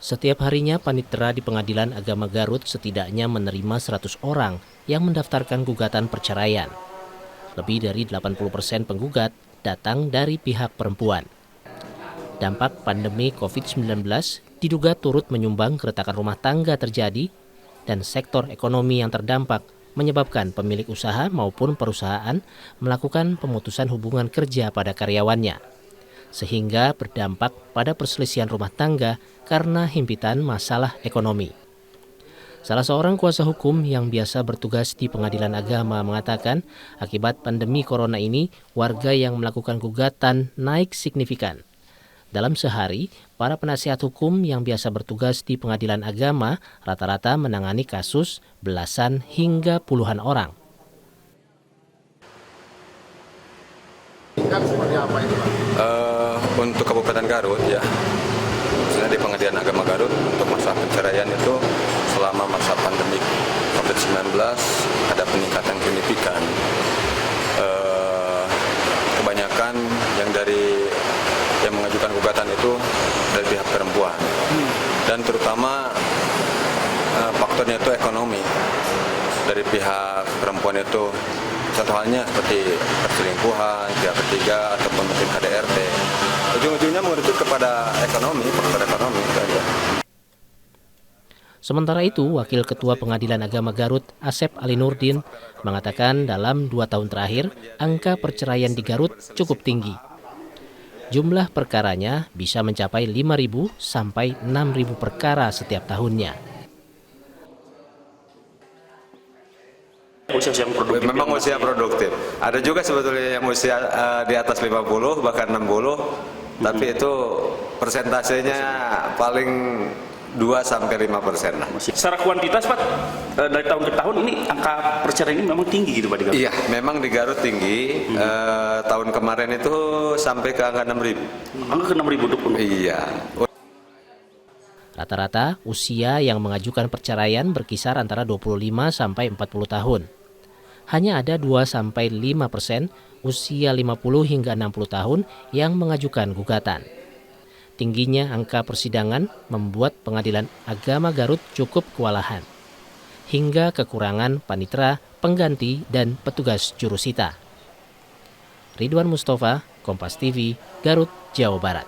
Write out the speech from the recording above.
Setiap harinya panitera di Pengadilan Agama Garut setidaknya menerima 100 orang yang mendaftarkan gugatan perceraian. Lebih dari 80% penggugat datang dari pihak perempuan. Dampak pandemi COVID-19 diduga turut menyumbang keretakan rumah tangga terjadi dan sektor ekonomi yang terdampak menyebabkan pemilik usaha maupun perusahaan melakukan pemutusan hubungan kerja pada karyawannya, sehingga berdampak pada perselisihan rumah tangga karena himpitan masalah ekonomi. Salah seorang kuasa hukum yang biasa bertugas di Pengadilan Agama mengatakan akibat pandemi corona ini, warga yang melakukan gugatan naik signifikan. Dalam sehari, para penasihat hukum yang biasa bertugas di Pengadilan Agama rata-rata menangani kasus belasan hingga puluhan orang. Seperti apa itu, Pak? Untuk Kabupaten Garut ya, misalnya di Pengadilan Agama Garut untuk masa perceraian itu selama masa pandemi COVID-19 ada peningkatan signifikan. Kebanyakan yang mengajukan gugatan itu dari pihak perempuan dan terutama faktornya itu ekonomi dari pihak perempuan itu. Contoh halnya seperti perselingkuhan, pihak ketiga, ataupun mungkin KDRT. Ujung-ujungnya merujuk kepada ekonomi, faktor ekonomi saja. Sementara itu, Wakil Ketua Pengadilan Agama Garut, Asep Ali Nurdin, mengatakan dalam 2 tahun terakhir, angka perceraian di Garut cukup tinggi. Jumlah perkaranya bisa mencapai 5.000 sampai 6.000 perkara setiap tahunnya. Usia yang produktif. Memang usia produktif. Ada juga sebetulnya yang usia di atas 50 bahkan 60, tapi itu persentasenya paling 2-5% lah. Secara kuantitas, Pak, dari tahun ke tahun ini angka perceraian ini memang tinggi gitu, Pak, di Garut? Iya, memang di Garut tinggi. Tahun kemarin itu sampai ke angka 6.000. Angka ke 6.000 untuk Iya. Rata-rata usia yang mengajukan perceraian berkisar antara 25 sampai 40 tahun. Hanya ada 2-5% usia 50 hingga 60 tahun yang mengajukan gugatan. Tingginya angka persidangan membuat Pengadilan Agama Garut cukup kewalahan, hingga kekurangan panitera, pengganti, dan petugas jurusita. Ridwan Mustafa, Kompas TV, Garut, Jawa Barat.